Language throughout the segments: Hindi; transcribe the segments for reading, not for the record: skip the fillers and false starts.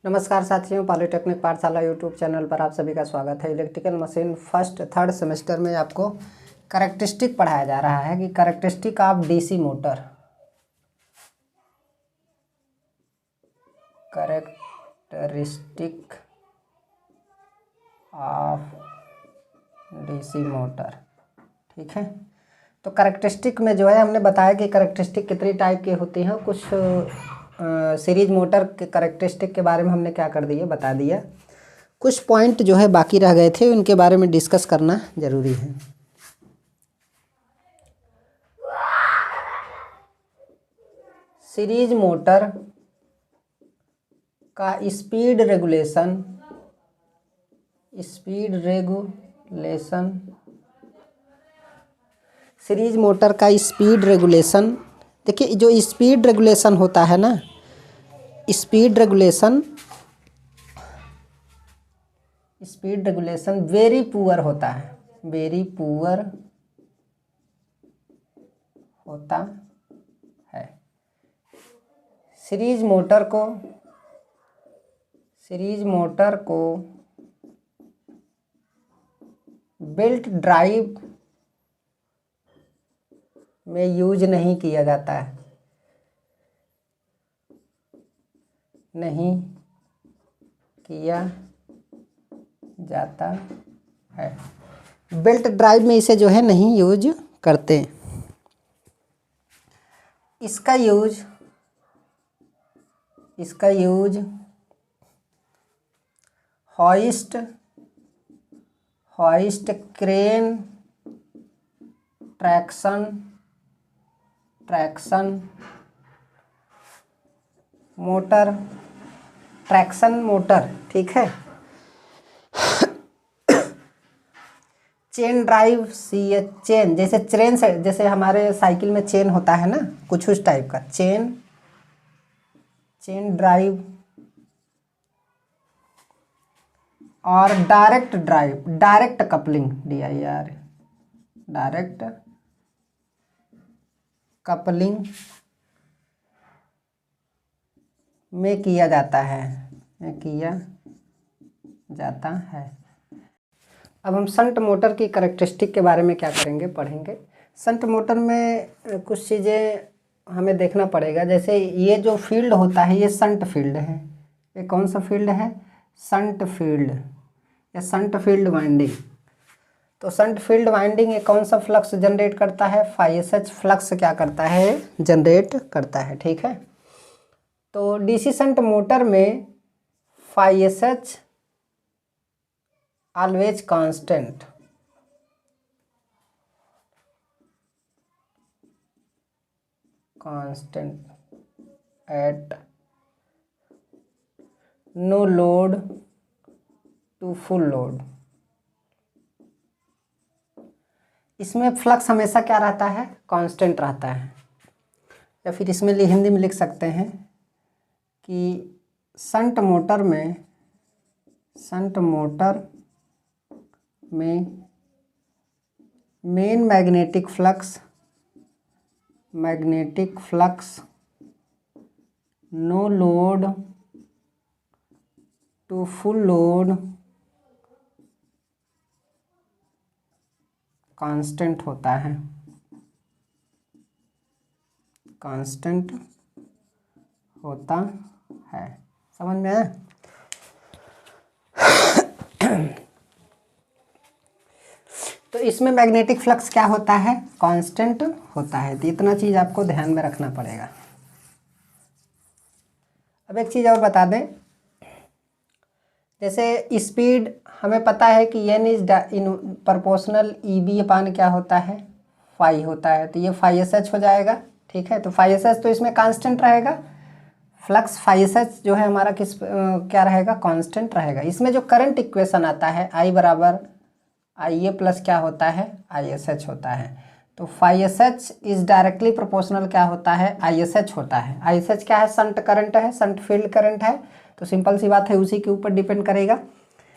नमस्कार साथियों, पॉलिटेक्निक पाठशाला यूट्यूब चैनल पर आप सभी का स्वागत है। Electrical machine first third semester में आपको कैरेक्टरिस्टिक पढ़ाया जा रहा है कि characteristic of DC motor, characteristic of DC motor. ठीक है, तो कैरेक्टरिस्टिक में जो है हमने बताया कि कैरेक्टरिस्टिक कितनी टाइप की होती हैं। कुछ सीरीज मोटर के कैरेक्टरिस्टिक के बारे में हमने क्या कर दिया, बता दिया। कुछ पॉइंट जो है बाकी रह गए थे, उनके बारे में डिस्कस करना ज़रूरी है। सीरीज मोटर का स्पीड रेगुलेशन सीरीज मोटर का स्पीड रेगुलेशन, देखिए जो स्पीड रेगुलेशन होता है ना, स्पीड रेगुलेशन वेरी पुअर होता है, वेरी पुअर होता है। सीरीज मोटर को बेल्ट ड्राइव में यूज नहीं किया जाता है, नहीं किया जाता है। बेल्ट ड्राइव में इसे जो है नहीं यूज करते। इसका use hoist crane traction motor, ठीक है। चेन ड्राइव चेन, जैसे हमारे साइकिल में चेन होता है ना, कुछ उस टाइप का चेन ड्राइव और डायरेक्ट कपलिंग डायरेक्ट कपलिंग में किया जाता है। अब हम शंट मोटर की कैरेक्टरिस्टिक के बारे में क्या करेंगे, पढ़ेंगे। शंट मोटर में कुछ चीज़ें हमें देखना पड़ेगा। जैसे ये जो फील्ड होता है, ये शंट फील्ड है। ये कौन सा फील्ड है? शंट फील्ड या शंट फील्ड वाइंडिंग। तो शंट फील्ड वाइंडिंग ये कौन सा फ्लक्स जनरेट करता है? ϕSH फ्लक्स क्या करता है? जनरेट करता है, ठीक है। तो डीसी शंट मोटर में ϕSH always constant, at no load to full load. इसमें फ्लक्स हमेशा क्या रहता है? कांस्टेंट रहता है। या फिर इसमें हिंदी में लिख सकते हैं कि शंट मोटर में main magnetic flux no load to full load constant होता है, समझ में आया? तो इसमें मैग्नेटिक फ्लक्स क्या होता है? कांस्टेंट होता है। तो इतना चीज़ आपको ध्यान में रखना पड़ेगा। अब एक चीज़ और बता दें, जैसे स्पीड हमें पता है कि n इज प्रोपोर्शनल EB अपान क्या होता है? फाई होता है। तो ये ϕSH हो जाएगा, ठीक है। तो ϕSH तो इसमें कांस्टेंट रहेगा। फ्लक्स ϕSH जो है हमारा क्या रहेगा? कांस्टेंट रहेगा। इसमें जो करंट इक्वेशन आता है I बराबर IA प्लस क्या होता है? ISH होता है। तो ϕSH इज डायरेक्टली प्रोपोर्शनल क्या होता है? ISH होता है। ISH क्या है? शंट करंट है, शंट फील्ड करंट है। तो सिंपल सी बात है, उसी के ऊपर डिपेंड करेगा।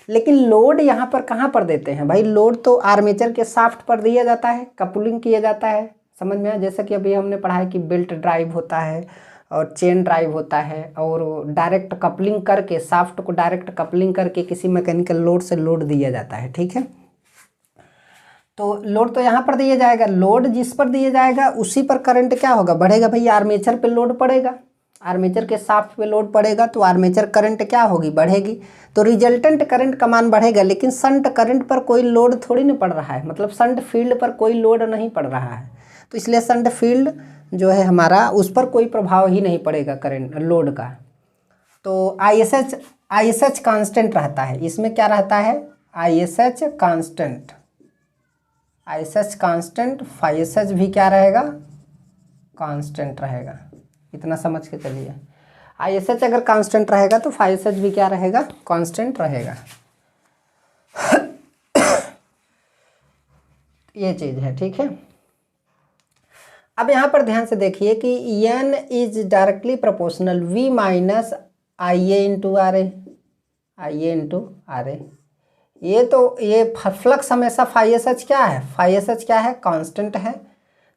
लेकिन लोड यहाँ पर कहाँ पर देते हैं भाई? लोड तो आर्मेचर के शाफ्ट पर दिया जाता है, कपलिंग किया जाता है, समझ में आया? जैसा कि अभी हमने पढ़ा है कि बेल्ट ड्राइव होता है, और चेन ड्राइव होता है, और डायरेक्ट कपलिंग करके, शाफ्ट को डायरेक्ट कपलिंग करके किसी मैकेनिकल लोड से लोड दिया जाता है। ठीक है, तो लोड तो यहाँ पर दिया जाएगा, लोड जिस पर दिया जाएगा उसी पर करंट क्या होगा, बढ़ेगा। भैया आर्मेचर पे लोड पड़ेगा, आर्मेचर के शाफ्ट पे लोड पड़ेगा तो आर्मेचर करंट क्या होगी, बढ़ेगी। तो रिजल्टेंट करंट का मान बढ़ेगा, लेकिन शंट करंट पर कोई लोड थोड़ी नहीं पड़ रहा है, मतलब शंट फील्ड पर कोई लोड नहीं पड़ रहा है, तो इसलिए शंट फील्ड जो है हमारा, उस पर कोई प्रभाव ही नहीं पड़ेगा करंट लोड का। तो ISH कांस्टेंट रहता है, इसमें क्या रहता है, ISH constant, ISH constant, FSH भी क्या रहेगा, कांस्टेंट रहेगा। इतना समझ के चलिए, ISH अगर कांस्टेंट रहेगा तो FSH भी क्या रहेगा, कांस्टेंट रहेगा। ये चीज़ है। ठीक है, अब यहाँ पर ध्यान से देखिए कि N is directly proportional V minus IA into R A. ये तो ये फ्लक्स हमेशा FSH क्या है, FSH क्या है, कांस्टेंट है,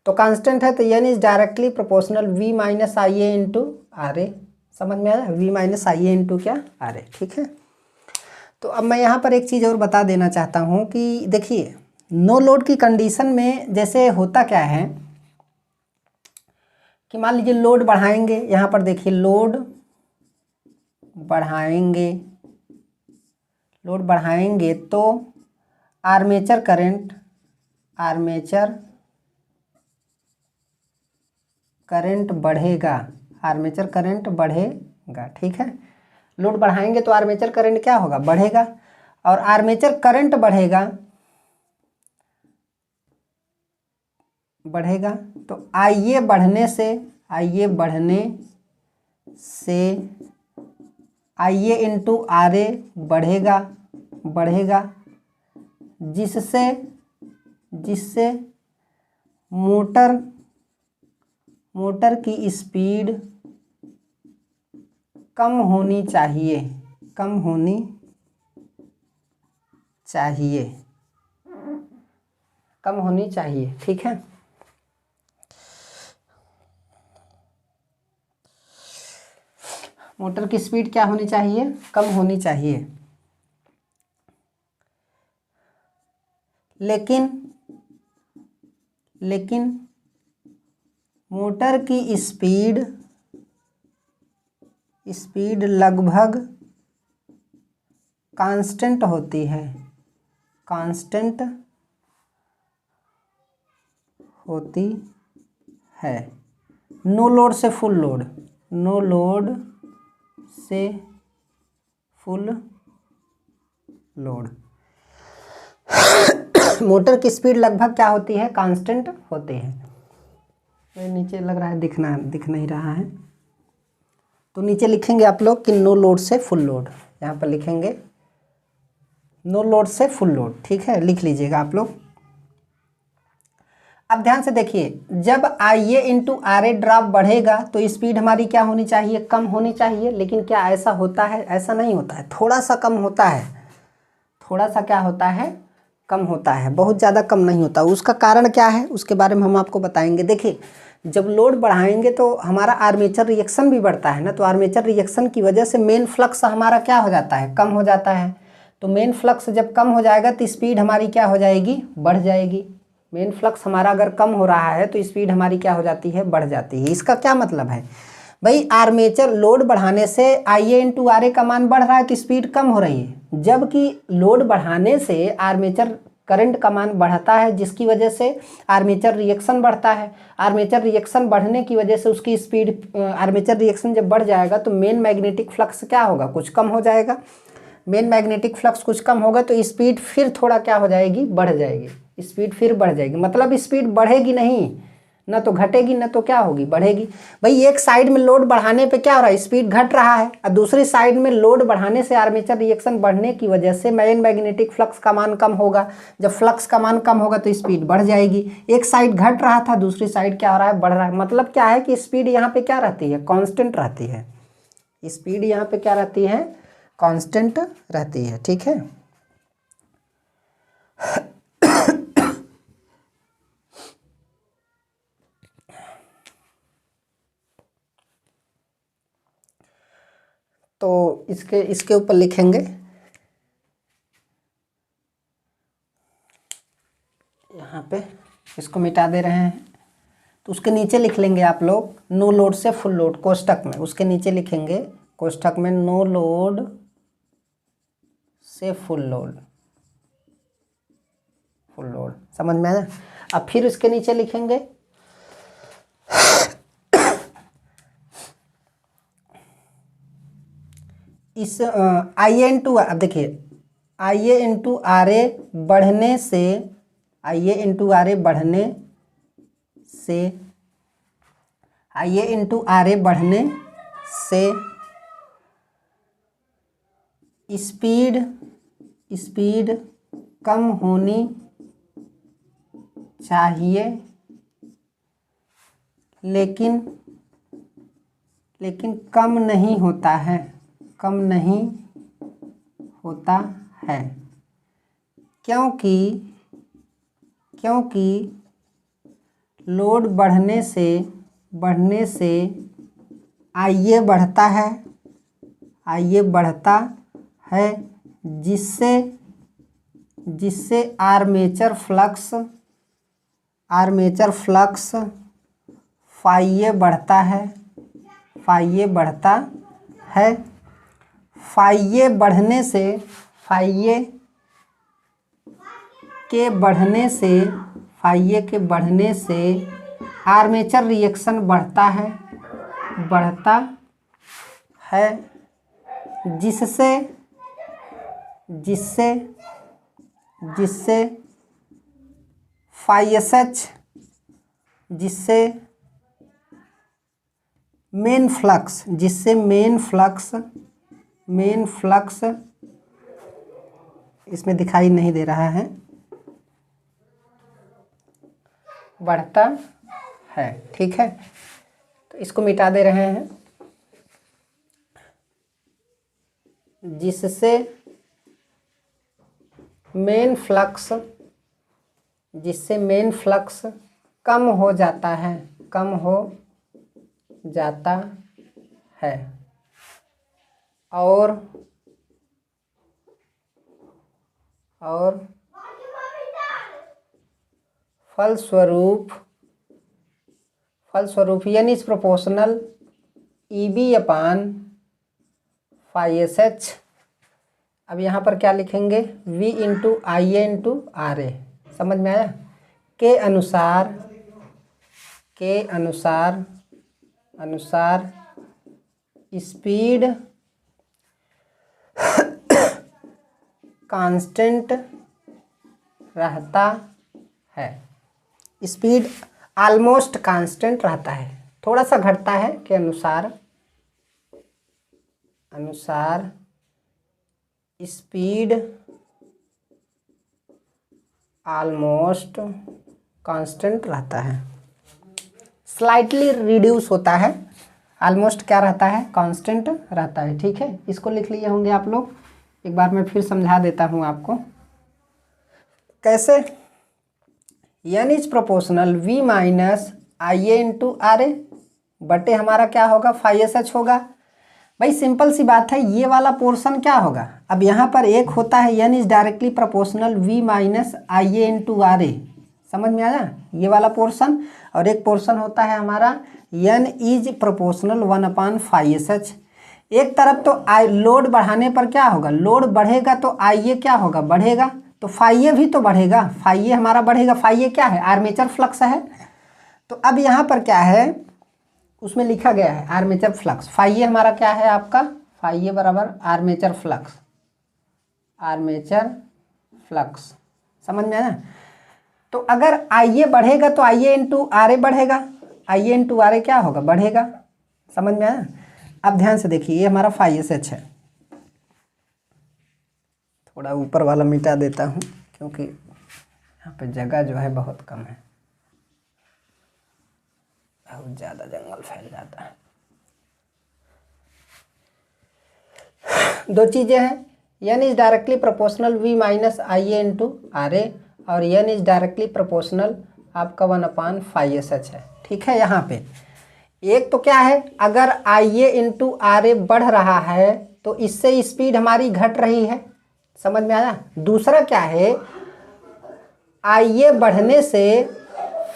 तो कांस्टेंट है तो N is directly proportional V minus IA into R A. समझ में आया, V माइनस IA इंटू क्या, आर ए। ठीक है, तो अब मैं यहाँ पर एक चीज़ और बता देना चाहता हूँ कि देखिए नो लोड की कंडीशन में जैसे होता क्या है कि मान लीजिए लोड बढ़ाएंगे, यहाँ पर देखिए लोड बढ़ाएंगे तो आर्मेचर करंट बढ़ेगा, आर्मेचर करंट बढ़ेगा। ठीक है, लोड बढ़ाएंगे तो आर्मेचर करंट क्या होगा, बढ़ेगा, और आर्मेचर करंट बढ़ेगा तो IA बढ़ने से IA इंटू आर ए बढ़ेगा, जिससे मोटर की स्पीड कम होनी चाहिए। ठीक है, मोटर की स्पीड क्या होनी चाहिए, कम होनी चाहिए, लेकिन मोटर की स्पीड लगभग कांस्टेंट होती है, नो लोड से फुल लोड मोटर की स्पीड लगभग क्या होती है, कांस्टेंट होती है। तो नीचे लग रहा है दिख नहीं रहा है, तो नीचे लिखेंगे आप लोग कि नो लोड से फुल लोड, यहाँ पर लिखेंगे नो लोड से फुल लोड। ठीक है, लिख लीजिएगा आप लोग। अब ध्यान से देखिए, जब IA into R A drop बढ़ेगा तो स्पीड हमारी क्या होनी चाहिए, कम होनी चाहिए, लेकिन क्या ऐसा होता है, ऐसा नहीं होता है, थोड़ा सा कम होता है, थोड़ा सा क्या होता है, कम होता है, बहुत ज़्यादा कम नहीं होता। उसका कारण क्या है उसके बारे में हम आपको बताएंगे। देखिए जब लोड बढ़ाएंगे तो हमारा आर्मेचर रिएक्शन भी बढ़ता है ना, तो आर्मेचर रिएक्शन की वजह से मेन फ्लक्स हमारा क्या हो जाता है, कम हो जाता है, तो मेन फ्लक्स जब कम हो जाएगा तो स्पीड हमारी क्या हो जाएगी, बढ़ जाएगी। मेन फ्लक्स हमारा अगर कम हो रहा है तो स्पीड हमारी क्या हो जाती है, बढ़ जाती है। इसका क्या मतलब है भाई, आर्मेचर लोड बढ़ाने से IA इंटू आर ए का मान बढ़ रहा है तो स्पीड कम हो रही है, जबकि लोड बढ़ाने से आर्मेचर करंट का मान बढ़ता है, जिसकी वजह से आर्मेचर रिएक्शन बढ़ता है। आर्मेचर रिएक्शन बढ़ने की वजह से उसकी स्पीड, आर्मेचर रिएक्शन जब बढ़ जाएगा तो मेन मैग्नेटिक फ्लक्स क्या होगा, कुछ कम हो जाएगा। मेन मैग्नेटिक फ्लक्स कुछ कम होगा तो स्पीड फिर थोड़ा क्या हो जाएगी, बढ़ जाएगी, स्पीड फिर बढ़ जाएगी, मतलब स्पीड बढ़ेगी नहीं, ना तो घटेगी ना तो क्या होगी, बढ़ेगी। भाई एक साइड में लोड बढ़ाने पे क्या हो रहा है, स्पीड घट रहा है, और दूसरी साइड में लोड बढ़ाने से आर्मेचर रिएक्शन बढ़ने की वजह से मेन मैग्नेटिक फ्लक्स का मान कम होगा। जब फ्लक्स का मान कम होगा तो स्पीड बढ़ जाएगी। एक साइड घट रहा था, दूसरी साइड क्या हो रहा है, बढ़ रहा है। मतलब क्या है कि स्पीड यहाँ पे क्या रहती है, कांस्टेंट रहती है। स्पीड यहाँ पे क्या रहती है, कांस्टेंट रहती है। ठीक है, तो इसके ऊपर लिखेंगे, यहाँ पे इसको मिटा दे रहे हैं, तो उसके नीचे लिख लेंगे आप लोग नो लोड से फुल लोड कोष्ठक में, उसके नीचे लिखेंगे कोष्ठक में नो लोड से फुल लोड, फुल लोड। समझ में आया? अब फिर इसके नीचे लिखेंगे इस आई ए इंटू, अब देखिए आई ए इंटू आर ए बढ़ने से, आई ए इंटू आर ए बढ़ने से, आई ए इंटू आर ए बढ़ने से स्पीड कम होनी चाहिए, लेकिन कम नहीं होता है, कम नहीं होता है, क्योंकि लोड बढ़ने से आई ए बढ़ता है, जिससे आर्मेचर फ्लक्स फाई ए बढ़ता है, फाई ए बढ़ने से, फाई ए के बढ़ने से आर्मेचर रिएक्शन बढ़ता है, जिससे फाई एस एच, जिससे मेन फ्लक्स इसमें दिखाई नहीं दे रहा है, बढ़ता है। ठीक है, तो इसको मिटा दे रहे हैं, जिससे मेन फ्लक्स कम हो जाता है, और फलस्वरूप यानी इस proportional EB upon phi S H. अब यहाँ पर क्या लिखेंगे, V into I A into R A. समझ में आया? के अनुसार स्पीड कांस्टेंट रहता है, स्पीड ऑलमोस्ट कांस्टेंट रहता है, थोड़ा सा घटता है, के अनुसार स्पीड ऑलमोस्ट कांस्टेंट रहता है, स्लाइटली रिड्यूस होता है, ऑलमोस्ट क्या रहता है, कांस्टेंट रहता है। ठीक है, इसको लिख लिए होंगे आप लोग, एक बार मैं फिर समझा देता हूँ आपको कैसे। N is proportional V minus I A into R A बटे हमारा क्या होगा, फाई एस एच होगा। भाई सिंपल सी बात है, ये वाला पोर्शन क्या होगा, अब यहाँ पर एक होता है N is directly proportional V minus I A into R A. समझ में आया? ये वाला पोर्शन, और एक पोर्शन होता है हमारा N is proportional 1 upon phi S H. एक तरफ तो लोड बढ़ाने पर क्या होगा, लोड बढ़ेगा तो आई ए क्या होगा, बढ़ेगा, तो फाई ए भी तो बढ़ेगा, फाई ए हमारा बढ़ेगा। फाई ए क्या है, आर्मेचर फ्लक्स है। तो अब यहाँ पर क्या है, उसमें लिखा गया है आर्मेचर फ्लक्स। फाई ए हमारा क्या है आपका, फाई ए बराबर आर्मेचर फ्लक्स। समझ में आया? तो अगर आई ए बढ़ेगा तो आई ए इंटू आर ए बढ़ेगा, आई ए इंटू आर ए क्या होगा, बढ़ेगा। समझ में आया? अब ध्यान से देखिए, ये हमारा फाई एस एच है, थोड़ा ऊपर वाला मिटा देता हूँ क्योंकि यहाँ पे जगह जो है बहुत कम है, बहुत ज़्यादा जंगल फैल जाता है। दो चीज़ें हैं, N is directly proportional V minus I A into R A, और एन इज डायरेक्टली प्रोपोर्शनल आपका 1 अपान फाई एस एच है। ठीक है, यहाँ पे एक तो क्या है, अगर आई ए इंटू आर ए बढ़ रहा है तो इससे स्पीड हमारी घट रही है, समझ में आया। दूसरा क्या है, IA बढ़ने से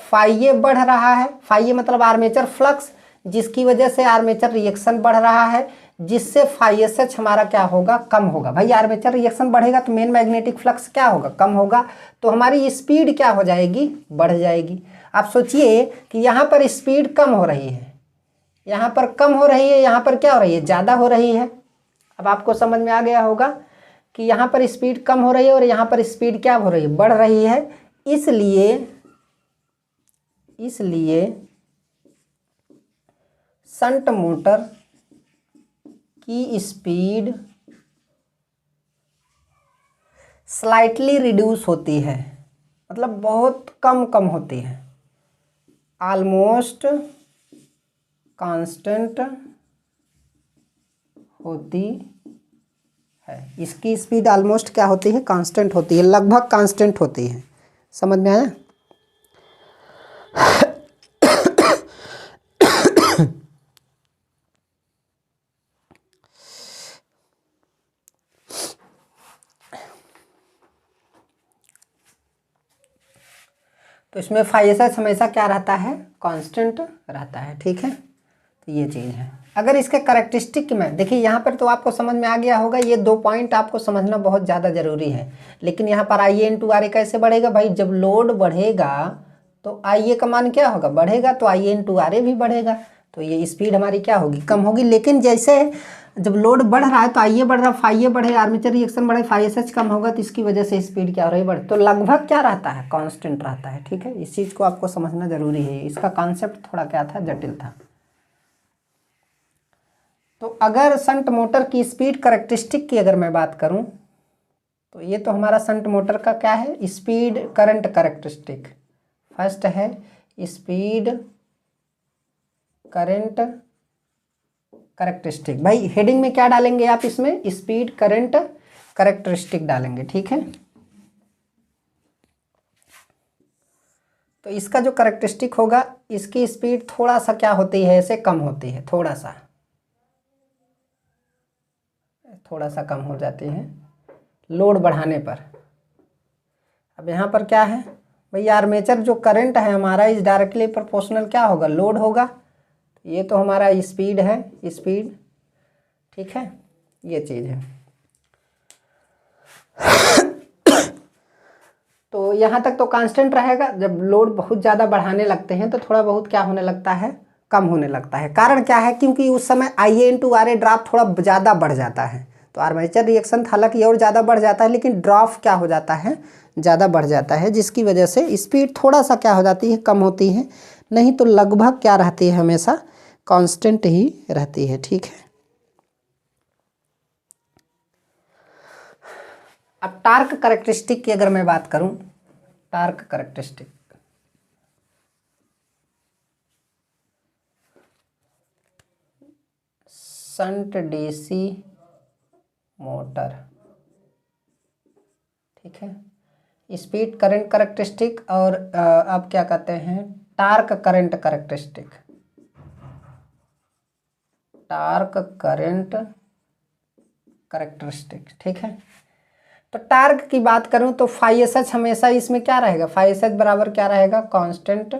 फाइए बढ़ रहा है, फाइए मतलब आर्मेचर फ्लक्स, जिसकी वजह से आर्मेचर रिएक्शन बढ़ रहा है, जिससे FSH हमारा क्या होगा, कम होगा। भाई आर्मेचर रिएक्शन बढ़ेगा तो मेन मैग्नेटिक फ्लक्स क्या होगा, कम होगा, तो हमारी स्पीड क्या हो जाएगी, बढ़ जाएगी। आप सोचिए कि यहाँ पर स्पीड कम हो रही है, यहाँ पर कम हो रही है, यहाँ पर क्या हो रही है, ज़्यादा हो रही है। अब आपको समझ में आ गया होगा कि यहाँ पर स्पीड कम हो रही है और यहाँ पर स्पीड क्या हो रही है, बढ़ रही है। इसलिए शंट मोटर की स्पीड स्लाइटली रिड्यूस होती है, मतलब बहुत कम होती है, ऑलमोस्ट कांस्टेंट होती है। इसकी स्पीड ऑलमोस्ट क्या होती है, कांस्टेंट होती है, लगभग कांस्टेंट होती है। समझ में आया। तो इसमें FSH हमेशा क्या रहता है, कांस्टेंट रहता है, ठीक है। तो ये चीज़ है। अगर इसके करेक्टरिस्टिक में देखिए, यहाँ पर तो आपको समझ में आ गया होगा, ये 2 पॉइंट आपको समझना बहुत ज़्यादा ज़रूरी है। लेकिन यहाँ पर IA × RA कैसे बढ़ेगा, भाई जब लोड बढ़ेगा तो IA का मान क्या होगा, बढ़ेगा, तो IA × RA भी बढ़ेगा, तो ये स्पीड हमारी क्या होगी, कम होगी। लेकिन जैसे जब लोड बढ़ रहा है तो IA बढ़ रहा है, फाइए बढ़े, आर्मेचर रिएक्शन बढ़े, FSH कम होगा, तो इसकी वजह से स्पीड क्या हो रही है, बढ़, तो लगभग क्या रहता है, कांस्टेंट रहता है, ठीक है। इस चीज़ को आपको समझना जरूरी है, इसका कॉन्सेप्ट थोड़ा क्या था, जटिल था। तो अगर शंट मोटर की स्पीड करेक्टरिस्टिक की अगर मैं बात करूं, तो ये तो हमारा शंट मोटर का क्या है, स्पीड करंट करेक्टरिस्टिक। फर्स्ट है स्पीड करंट करेक्टरिस्टिक। भाई हेडिंग में क्या डालेंगे आप, इसमें स्पीड करंट करेक्टरिस्टिक डालेंगे, ठीक है। तो इसका जो करेक्टरिस्टिक होगा, इसकी स्पीड थोड़ा सा क्या होती है, ऐसे कम होती है, थोड़ा सा कम हो जाती है लोड बढ़ाने पर। अब यहाँ पर क्या है, भाई आर्मेचर जो करंट है हमारा इस डायरेक्टली प्रोपोर्शनल क्या होगा, लोड होगा। ये तो हमारा स्पीड है, स्पीड, ठीक है, ये चीज़ है। तो यहाँ तक तो कांस्टेंट रहेगा। जब लोड बहुत ज़्यादा बढ़ाने लगते हैं तो थोड़ा बहुत क्या होने लगता है, कम होने लगता है। कारण क्या है, क्योंकि उस समय IA × RA ड्रॉप थोड़ा ज़्यादा बढ़ जाता है। तो आर्मेचर रिएक्शन हालांकि और ज़्यादा बढ़ जाता है, लेकिन ड्रॉप क्या हो जाता है, ज़्यादा बढ़ जाता है, जिसकी वजह से स्पीड थोड़ा सा क्या हो जाती है, कम होती है। नहीं तो लगभग क्या रहती है, हमेशा कांस्टेंट ही रहती है, ठीक है। अब टार्क करेक्टरिस्टिक की अगर मैं बात करूं, torque characteristic, shunt DC motor, ठीक है, स्पीड करंट करेक्टरिस्टिक और अब क्या कहते हैं, torque current characteristic, torque current characteristic, ठीक है। तो टार्क की बात करूं तो FSH हमेशा इसमें क्या रहेगा, FSH बराबर क्या रहेगा, कांस्टेंट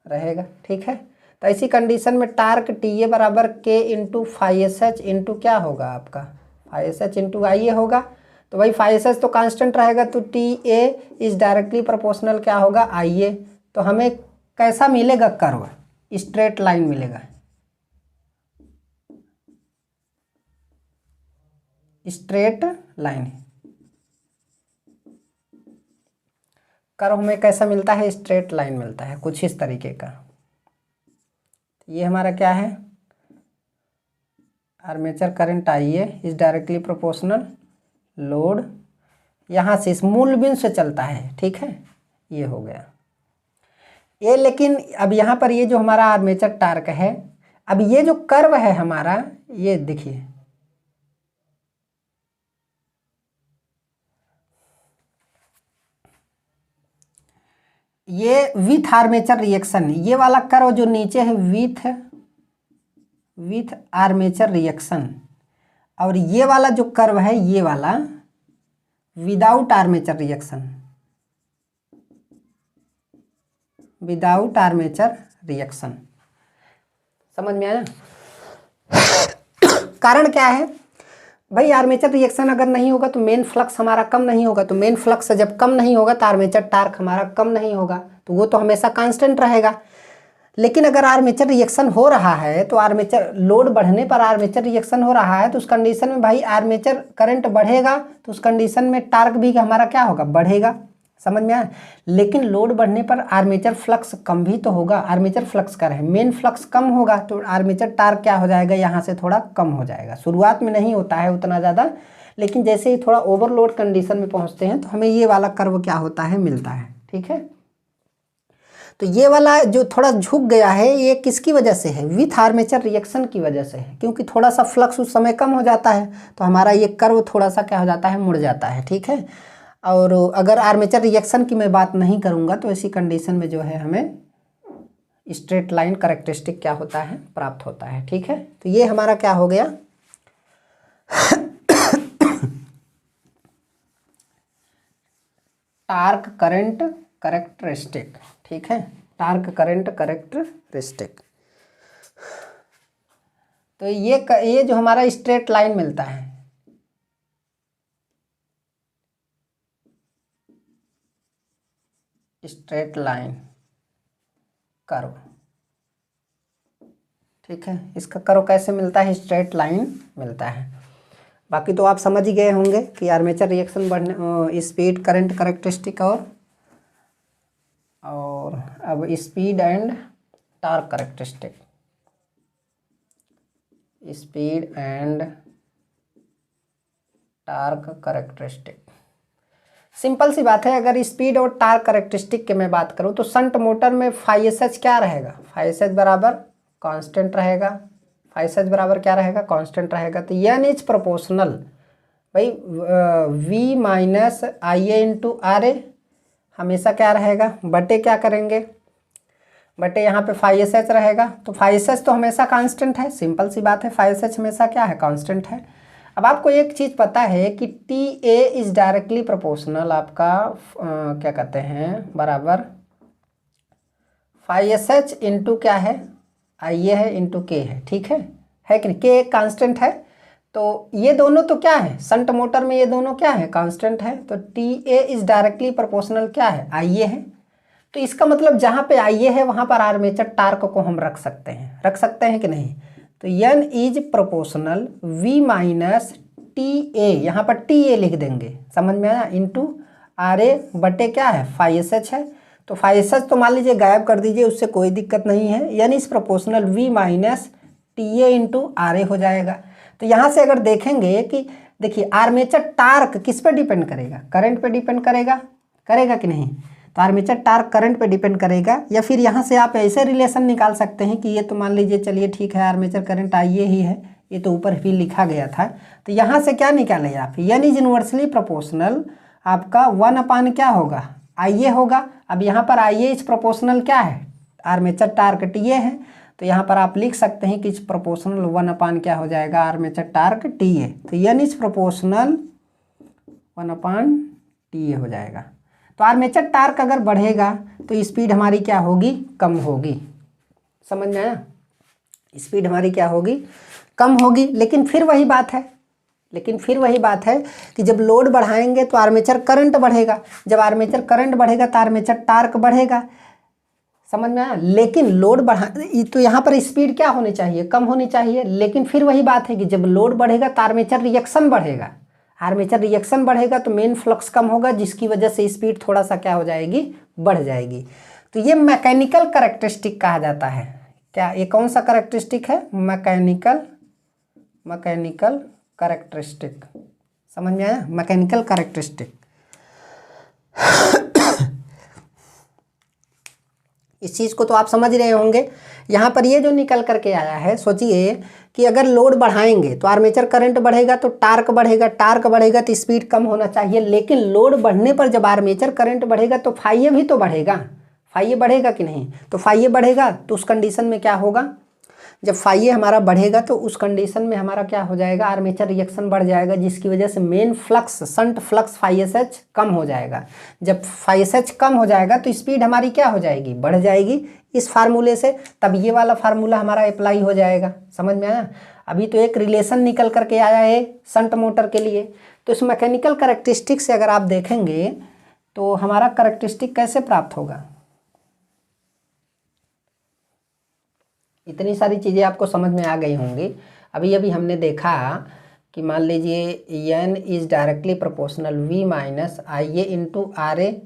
रहेगा, ठीक है। तो ऐसी कंडीशन में टार्क TA बराबर K × FSH इंटू क्या होगा आपका, FSH × IA होगा। तो भाई FSH तो कांस्टेंट रहेगा, तो TA इज डायरेक्टली प्रोपोर्शनल क्या होगा, IA। तो हमें कैसा मिलेगा कर्व, स्ट्रेट लाइन मिलेगा, स्ट्रेट लाइन। कर्व हमें कैसा मिलता है, स्ट्रेट लाइन मिलता है, कुछ इस तरीके का। ये हमारा क्या है, armature current IA is directly proportional load, यहाँ से इस मूल बिंदु से चलता है, ठीक है, ये हो गया ये। लेकिन अब यहाँ पर ये जो हमारा आर्मेचर टार्क है, अब ये जो कर्व है हमारा, ये देखिए, ये विथ आर्मेचर रिएक्शन, ये वाला कर्व जो नीचे है विथ आर्मेचर रिएक्शन, और ये वाला जो कर्व है ये वाला without armature reaction, without armature reaction. समझ में आया? कारण क्या है भाई, आर्मेचर रिएक्शन अगर नहीं होगा तो मेन फ्लक्स हमारा कम नहीं होगा, तो मेन फ्लक्स जब कम नहीं होगा तो आर्मेचर टार्क हमारा कम नहीं होगा, तो वो तो हमेशा कांस्टेंट रहेगा। लेकिन अगर आर्मेचर रिएक्शन हो रहा है तो आर्मेचर लोड बढ़ने पर आर्मेचर रिएक्शन हो रहा है तो उस कंडीशन में भाई आर्मेचर करंट बढ़ेगा, तो उस कंडीशन में टार्क भी हमारा क्या होगा, बढ़ेगा। समझ में आया? लेकिन लोड बढ़ने पर आर्मेचर फ्लक्स कम भी तो होगा, आर्मेचर फ्लक्स का है मेन फ्लक्स कम होगा तो आर्मेचर टार्क क्या हो जाएगा, यहाँ से थोड़ा कम हो जाएगा। शुरुआत में नहीं होता है उतना ज़्यादा, लेकिन जैसे ही थोड़ा ओवरलोड कंडीशन में पहुँचते हैं तो हमें ये वाला कर्व क्या होता है, मिलता है। ठीक है, तो ये वाला जो थोड़ा झुक गया है ये किसकी वजह से है, विथ आर्मेचर रिएक्शन की वजह से है, क्योंकि थोड़ा सा फ्लक्स उस समय कम हो जाता है तो हमारा ये कर्व थोड़ा सा क्या हो जाता है, मुड़ जाता है। ठीक है, और अगर आर्मेचर रिएक्शन की मैं बात नहीं करूँगा तो ऐसी कंडीशन में जो है हमें स्ट्रेट लाइन कैरेक्टरिस्टिक क्या होता है, प्राप्त होता है। ठीक है, तो ये हमारा क्या हो गया टार्क करंट कैरेक्टरिस्टिक। ठीक है, टार्क करंट कैरेक्टरिस्टिक। तो ये जो हमारा स्ट्रेट लाइन मिलता है, स्ट्रेट लाइन कर्व। ठीक है, इसका कर्व कैसे मिलता है, स्ट्रेट लाइन मिलता है। बाकी तो आप समझ ही गए होंगे कि आर्मेचर रिएक्शन बढ़ने, स्पीड करंट कैरेक्टरिस्टिक और अब speed and torque characteristic, speed and torque characteristic. Simple सी बात है, अगर स्पीड और टार्क कैरेक्टरिस्टिक की मैं बात करूं तो शंट मोटर में φSH क्या रहेगा, φSH बराबर कांस्टेंट रहेगा, φSH बराबर क्या रहेगा, कांस्टेंट रहेगा। तो n इज प्रोपोर्शनल भाई V minus IA into RA हमेशा क्या रहेगा, बटे क्या करेंगे, बटे यहाँ पे φSH रहेगा। तो φSH तो हमेशा कांस्टेंट है, सिंपल सी बात है, φSH हमेशा क्या है, कांस्टेंट है। अब आपको एक चीज़ पता है कि TA इज डायरेक्टली प्रोपोर्शनल आपका क्या कहते हैं, बराबर φSH इंटू क्या है, IA है इंटू K है। ठीक है कि नहीं, K एक कांस्टेंट है, तो ये दोनों तो क्या है, शंट मोटर में ये दोनों क्या है, कांस्टेंट है। तो TA इज डायरेक्टली प्रोपोर्शनल क्या है, IA है। तो इसका मतलब जहाँ पे IA है वहाँ पर आर्मेचर टार्क को हम रख सकते हैं कि नहीं। तो n is proportional V minus TA, यहाँ पर TA लिख देंगे, समझ में आया, इंटू RA बटे क्या है, φSH है। तो φSH तो मान लीजिए गायब कर दीजिए, उससे कोई दिक्कत नहीं है, n is proportional V minus TA into RA हो जाएगा। तो यहाँ से अगर देखेंगे कि देखिए आर्मेचर टार्क किस पे डिपेंड करेगा, करंट पे डिपेंड करेगा कि नहीं। तो आर्मेचर टार्क करंट पे डिपेंड करेगा, या फिर यहाँ से आप ऐसे रिलेशन निकाल सकते हैं कि ये तो मान लीजिए, चलिए ठीक है, आर्मेचर करंट IA ही है, ये तो ऊपर भी लिखा गया था। तो यहाँ से क्या निकालें आप, n इज इनवर्सली प्रोपोर्शनल आपका 1 क्या होगा, IA होगा। अब यहाँ पर IA इज प्रोपोर्शनल क्या है, आर्मेचर टार्क TA है, तो यहाँ पर आप लिख सकते हैं कि इज प्रोपोर्शनल 1 क्या हो जाएगा, आर्मेचर टार्क TA। तो n इज प्रोपोर्शनल 1/TA हो जाएगा। तो आर्मेचर टार्क अगर बढ़ेगा तो स्पीड हमारी क्या होगी, कम होगी। समझ में आया, स्पीड हमारी क्या होगी, कम होगी। लेकिन फिर वही बात है कि जब लोड बढ़ाएंगे तो आर्मेचर करंट बढ़ेगा, जब आर्मेचर करंट बढ़ेगा तो आर्मेचर टार्क बढ़ेगा। समझ में आया। लेकिन लोड बढ़ा तो यहाँ पर स्पीड क्या होनी चाहिए, कम होनी चाहिए। लेकिन फिर वही बात है कि जब लोड बढ़ेगा तो आर्मेचर रिएक्शन बढ़ेगा, आर्मेचर रिएक्शन बढ़ेगा तो मेन फ्लक्स कम होगा, जिसकी वजह से स्पीड थोड़ा सा क्या हो जाएगी, बढ़ जाएगी। तो ये मैकेनिकल कैरेक्टरिस्टिक कहा जाता है। क्या ये कौन सा कैरेक्टरिस्टिक है, मैकेनिकल कैरेक्टरिस्टिक। समझ में आया, मैकेनिकल कैरेक्टरिस्टिक। इस चीज़ को तो आप समझ रहे होंगे। यहाँ पर ये जो निकल करके आया है, सोचिए कि अगर लोड बढ़ाएंगे तो आर्मेचर करंट बढ़ेगा तो टार्क बढ़ेगा तो स्पीड कम होना चाहिए। लेकिन लोड बढ़ने पर जब आर्मेचर करंट बढ़ेगा तो फाइए भी तो बढ़ेगा, फाइए बढ़ेगा कि नहीं। तो फाइए बढ़ेगा तो उस कंडीशन में क्या होगा, जब फाई ए हमारा बढ़ेगा तो उस कंडीशन में हमारा क्या हो जाएगा, आर्मेचर रिएक्शन बढ़ जाएगा, जिसकी वजह से main flux shunt flux phi S H कम हो जाएगा। जब फाई एस एच कम हो जाएगा तो स्पीड हमारी क्या हो जाएगी, बढ़ जाएगी इस फार्मूले से। तब ये वाला फार्मूला हमारा अप्लाई हो जाएगा। समझ में आया? अभी तो एक रिलेशन निकल करके आया है शंट मोटर के लिए। तो इस मैकेनिकल कैरेक्टरिस्टिक से अगर आप देखेंगे तो हमारा कैरेक्टरिस्टिक कैसे प्राप्त होगा, इतनी सारी चीज़ें आपको समझ में आ गई होंगी। अभी अभी हमने देखा कि मान लीजिए N is directly proportional V minus I A into R A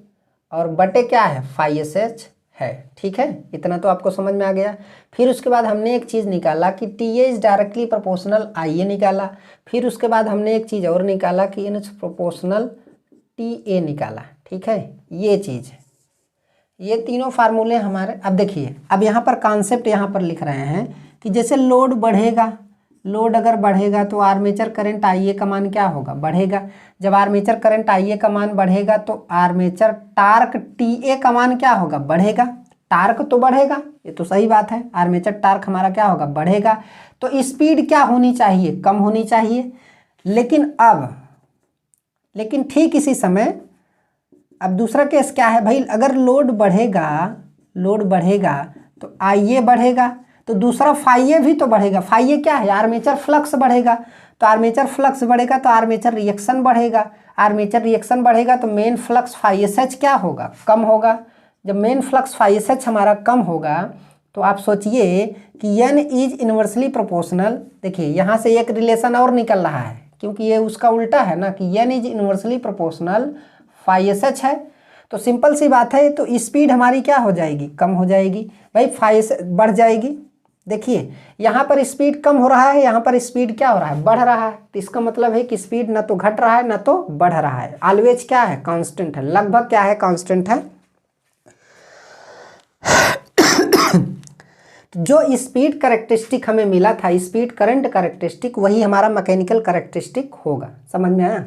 और बटे क्या है, फाई एस एच है। ठीक है, इतना तो आपको समझ में आ गया। फिर उसके बाद हमने एक चीज़ निकाला कि T A is directly proportional I A निकाला। फिर उसके बाद हमने एक चीज़ और निकाला कि N is proportional T A निकाला। ठीक है, ये चीज़, ये तीनों फार्मूले हमारे। अब देखिए, अब यहाँ पर कॉन्सेप्ट यहाँ पर लिख रहे हैं कि जैसे लोड बढ़ेगा, लोड अगर बढ़ेगा तो आर्मेचर करंट आई ए का मान क्या होगा, बढ़ेगा। जब आर्मेचर करंट आई ए का मान बढ़ेगा तो आर्मेचर टार्क टी ए का मान क्या होगा, बढ़ेगा। टार्क तो बढ़ेगा, ये तो सही बात है, आर्मेचर टार्क हमारा क्या होगा, बढ़ेगा। तो स्पीड क्या होनी चाहिए, कम होनी चाहिए। लेकिन ठीक इसी समय अब दूसरा केस क्या है भाई, अगर लोड बढ़ेगा तो आई ए बढ़ेगा, तो दूसरा फाई ए भी तो बढ़ेगा। फाई ए क्या है, आर्मेचर फ्लक्स बढ़ेगा। तो आर्मेचर फ्लक्स बढ़ेगा तो आर्मेचर रिएक्शन बढ़ेगा। आर्मेचर रिएक्शन बढ़ेगा तो main flux phi S H क्या होगा, कम होगा। जब main flux phi S H हमारा कम होगा तो आप सोचिए कि एन इज इन्वर्सली प्रोपोर्शनल। देखिए यहाँ से एक रिलेशन और निकल रहा है, क्योंकि ये उसका उल्टा है ना कि N is inversely proportional phi S H है। तो सिंपल सी बात है, तो स्पीड हमारी क्या हो जाएगी, कम हो जाएगी भाई, फाई एस बढ़ जाएगी। देखिए यहाँ पर स्पीड कम हो रहा है, यहाँ पर स्पीड क्या हो रहा है, बढ़ रहा है। तो इसका मतलब है कि स्पीड ना तो घट रहा है ना तो बढ़ रहा है, ऑलवेज क्या है, कांस्टेंट है, लगभग क्या है, कांस्टेंट है। जो स्पीड कैरेक्टरिस्टिक हमें मिला था, स्पीड करंट कैरेक्टरिस्टिक, वही हमारा मैकेनिकल कैरेक्टरिस्टिक होगा। समझ में आया?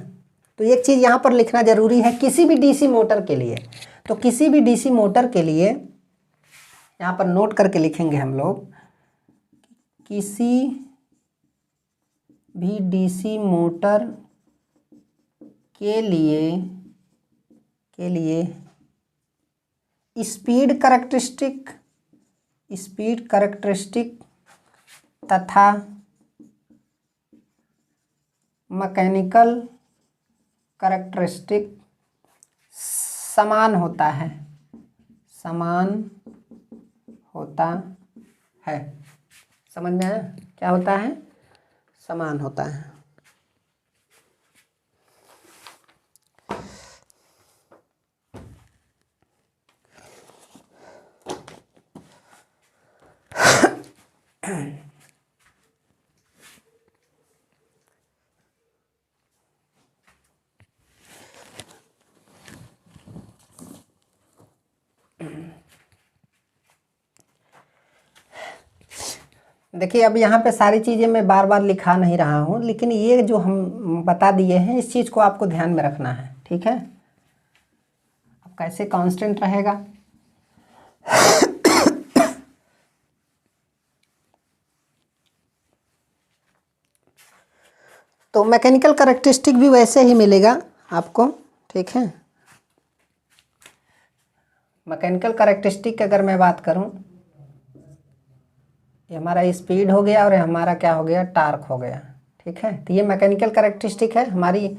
तो एक चीज़ यहाँ पर लिखना जरूरी है किसी भी डीसी मोटर के लिए। तो किसी भी डीसी मोटर के लिए यहाँ पर नोट करके लिखेंगे हम लोग, किसी भी डीसी मोटर के लिए स्पीड कैरेक्टरिस्टिक तथा मैकेनिकल कैरेक्टरिस्टिक समान होता है, समझ में आया? क्या होता है, समान होता है। देखिए अब यहाँ पे सारी चीज़ें मैं बार बार लिखा नहीं रहा हूँ, लेकिन ये जो हम बता दिए हैं इस चीज़ को आपको ध्यान में रखना है। ठीक है, अब कैसे कांस्टेंट रहेगा, तो मैकेनिकल कैरेक्टरिस्टिक भी वैसे ही मिलेगा आपको। ठीक है, मैकेनिकल कैरेक्टरिस्टिक अगर मैं बात करूं, ये हमारा स्पीड हो गया और ये हमारा क्या हो गया, टार्क हो गया। ठीक है, तो ये मैकेनिकल कैरेक्टरिस्टिक है। हमारी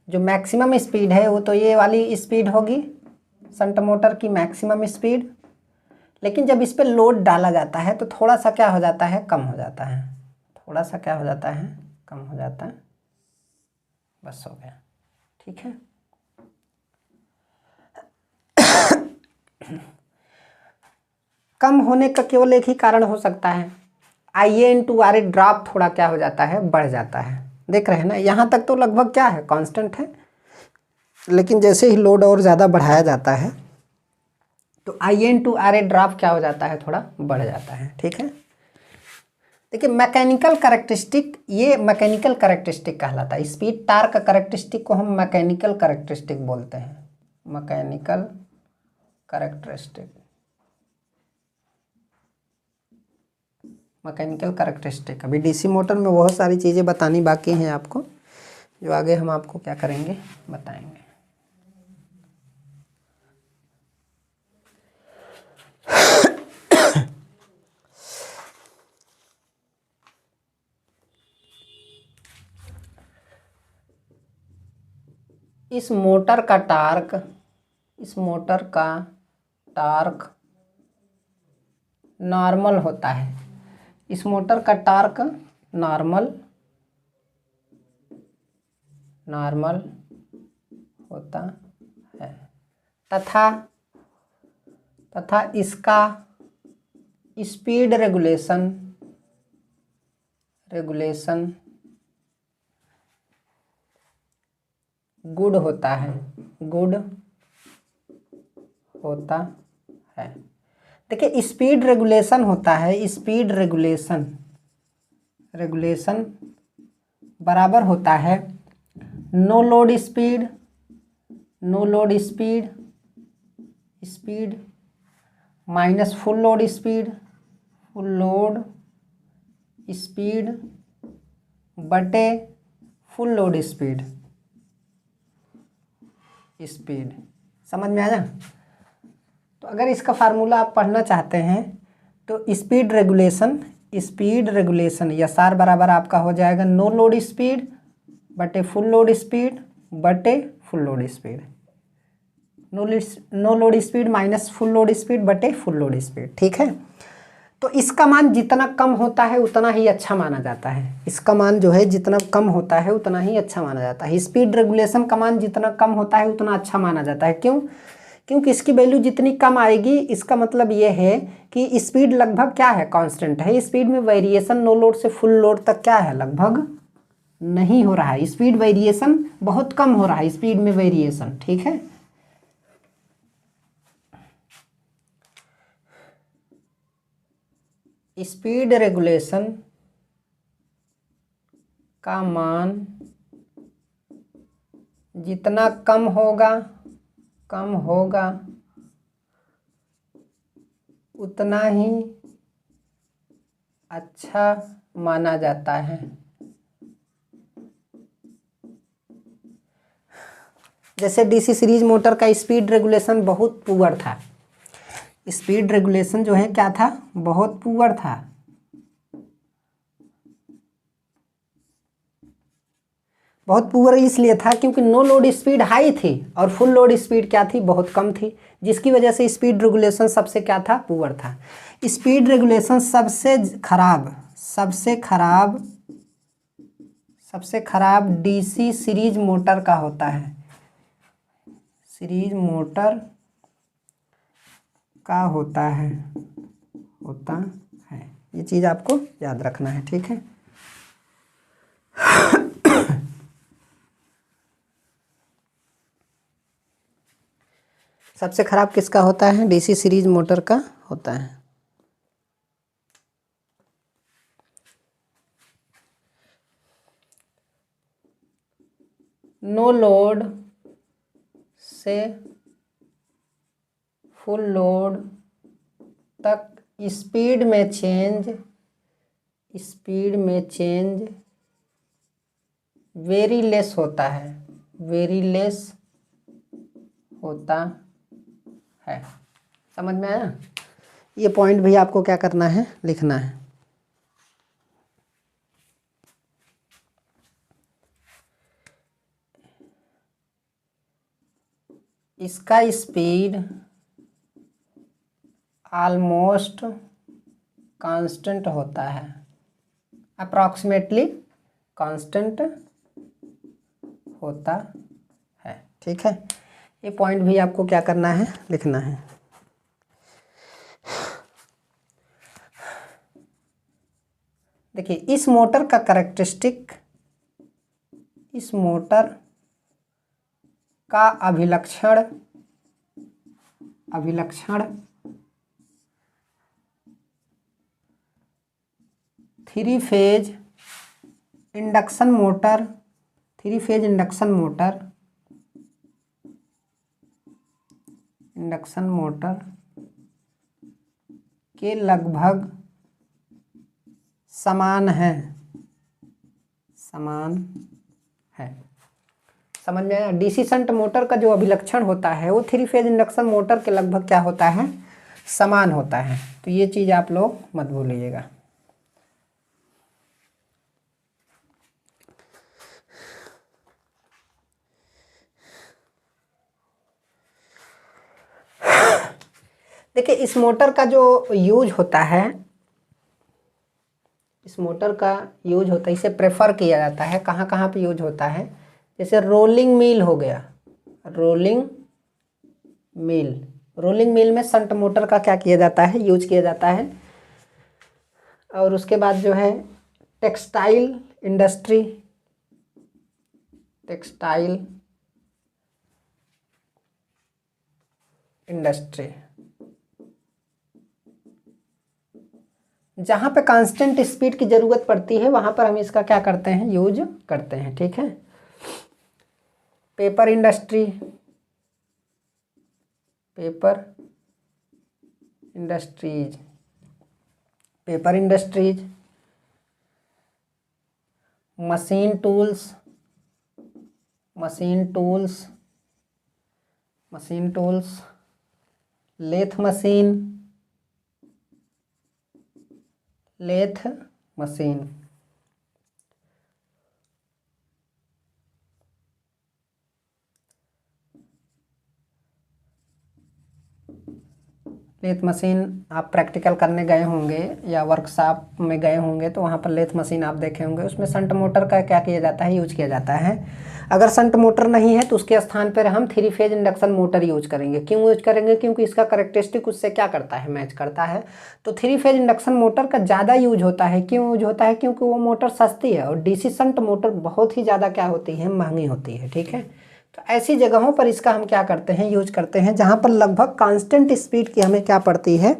जो मैक्सिमम स्पीड है वो तो ये वाली स्पीड होगी, शंट मोटर की मैक्सिमम स्पीड। लेकिन जब इस पर लोड डाला जाता है तो थोड़ा सा क्या हो जाता है, कम हो जाता है, थोड़ा सा क्या हो जाता है, कम हो जाता है, बस हो गया। ठीक है, कम होने का केवल एक ही कारण हो सकता है, आई A into R A drop थोड़ा क्या हो जाता है, बढ़ जाता है। देख रहे हैं ना, यहाँ तक तो लगभग क्या है, कांस्टेंट है। लेकिन जैसे ही लोड और ज़्यादा बढ़ाया जाता है तो आई A into R A drop क्या हो जाता है, थोड़ा बढ़ जाता है। ठीक है, देखिए मैकेनिकल कैरेक्टरिस्टिक, ये मैकेनिकल कैरेक्टरिस्टिक कहलाता है। स्पीड टार्क कैरेक्टरिस्टिक को हम मैकेनिकल कैरेक्टरिस्टिक बोलते हैं, मैकेनिकल कैरेक्टरिस्टिक। Mechanical characteristic. अभी डीसी मोटर में बहुत सारी चीज़ें बतानी बाकी हैं आपको, जो आगे हम आपको क्या करेंगे, बताएंगे। इस मोटर का टार्क नॉर्मल होता है। इस मोटर का टार्क नॉर्मल होता है तथा इसका स्पीड रेगुलेशन गुड होता है। देखिए स्पीड रेगुलेशन होता है, स्पीड रेगुलेशन बराबर होता है no load speed minus full load speed बटे फुल लोड स्पीड। समझ में आया? तो अगर इसका फार्मूला आप पढ़ना चाहते हैं तो स्पीड रेगुलेशन या सार बराबर आपका हो जाएगा नो लोड स्पीड बटे फुल लोड स्पीड बटे full load speed. No load speed minus full load speed बटे फुल लोड स्पीड। ठीक है, तो इसका मान जितना कम होता है उतना ही अच्छा माना जाता है। इसका मान जो है जितना कम होता है उतना ही अच्छा माना जाता है। स्पीड रेगुलेशन का मान जितना कम होता है उतना अच्छा माना जाता है। क्यों? क्योंकि इसकी वैल्यू जितनी कम आएगी, इसका मतलब ये है कि स्पीड लगभग क्या है, कांस्टेंट है। स्पीड में वेरिएशन नो लोड से फुल लोड तक क्या है, लगभग नहीं हो रहा है। स्पीड वेरिएशन बहुत कम हो रहा है, स्पीड में वेरिएशन। ठीक है, स्पीड रेगुलेशन का मान जितना कम होगा उतना ही अच्छा माना जाता है। जैसे डीसी सीरीज मोटर का स्पीड रेगुलेशन बहुत पुअर था। स्पीड रेगुलेशन जो है क्या था, बहुत पुअर था। बहुत पुअर इसलिए था क्योंकि नो लोड स्पीड हाई थी और फुल लोड स्पीड क्या थी, बहुत कम थी, जिसकी वजह से स्पीड रेगुलेशन सबसे क्या था, पुअर था। स्पीड रेगुलेशन सबसे खराब डीसी सीरीज मोटर का होता है। सीरीज मोटर का होता है ये चीज़ आपको याद रखना है। ठीक है, सबसे खराब किसका होता है, डीसी सीरीज मोटर का होता है। नो लोड से फुल लोड तक स्पीड में चेंज वेरी लेस होता है। समझ में आया? ये पॉइंट भी आपको क्या करना है, लिखना है। इसका स्पीड ऑलमोस्ट कांस्टेंट होता है, अप्रॉक्सीमेटली कांस्टेंट होता है। ठीक है, ये पॉइंट भी आपको क्या करना है, लिखना है। देखिए इस मोटर का कैरेक्टरिस्टिक, इस मोटर का अभिलक्षण 3 फेज इंडक्शन मोटर के लगभग समान है, समान है। समझ में आया? डीसी शंट मोटर का जो अभिलक्षण होता है वो 3 फेज इंडक्शन मोटर के लगभग क्या होता है, समान होता है। तो ये चीज़ आप लोग मत भूलिएगा। देखिए इस मोटर का जो यूज होता है, इस मोटर का यूज होता है, इसे प्रेफर किया जाता है कहाँ कहाँ पे यूज होता है, जैसे रोलिंग मिल हो गया, रोलिंग मिल, रोलिंग मिल में शंट मोटर का क्या किया जाता है, यूज किया जाता है। और उसके बाद जो है टेक्सटाइल इंडस्ट्री, टेक्सटाइल इंडस्ट्री, जहाँ पे कांस्टेंट स्पीड की ज़रूरत पड़ती है वहाँ पर हम इसका क्या करते हैं, यूज करते हैं। ठीक है। Paper industry, paper industries, paper industries, machine tools, machine tools, machine tools, lathe machine, lathe machine, lathe machine आप प्रैक्टिकल करने गए होंगे या वर्कशॉप में गए होंगे तो वहाँ पर लेथ मशीन आप देखे होंगे, उसमें शंट मोटर का क्या किया जाता है, यूज किया जाता है। अगर शंट मोटर नहीं है तो उसके स्थान पर हम 3 फेज इंडक्शन मोटर यूज करेंगे। क्यों यूज करेंगे, क्योंकि इसका करेक्टरिस्टिक उससे क्या करता है, मैच करता है। तो 3 फेज इंडक्शन मोटर का ज़्यादा यूज होता है। क्यों यूज होता है, क्योंकि वो मोटर सस्ती है और डीसी शंट मोटर बहुत ही ज़्यादा क्या होती है, महंगी होती है। ठीक है। तो ऐसी जगहों पर इसका हम क्या करते हैं, यूज करते हैं, जहाँ पर लगभग कांस्टेंट स्पीड की हमें क्या पड़ती है,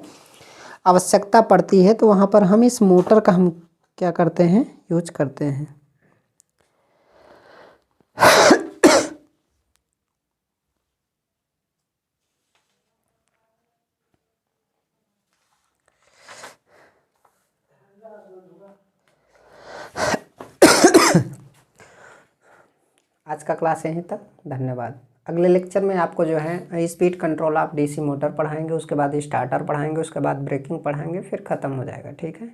आवश्यकता पड़ती है। तो वहाँ पर हम इस मोटर का हम क्या करते हैं, यूज करते हैं। आज का क्लास यहीं तक, धन्यवाद। अगले लेक्चर में आपको जो है speed control of DC motor पढ़ाएंगे, उसके बाद स्टार्टर पढ़ाएंगे, उसके बाद ब्रेकिंग पढ़ाएंगे, फिर ख़त्म हो जाएगा। ठीक है।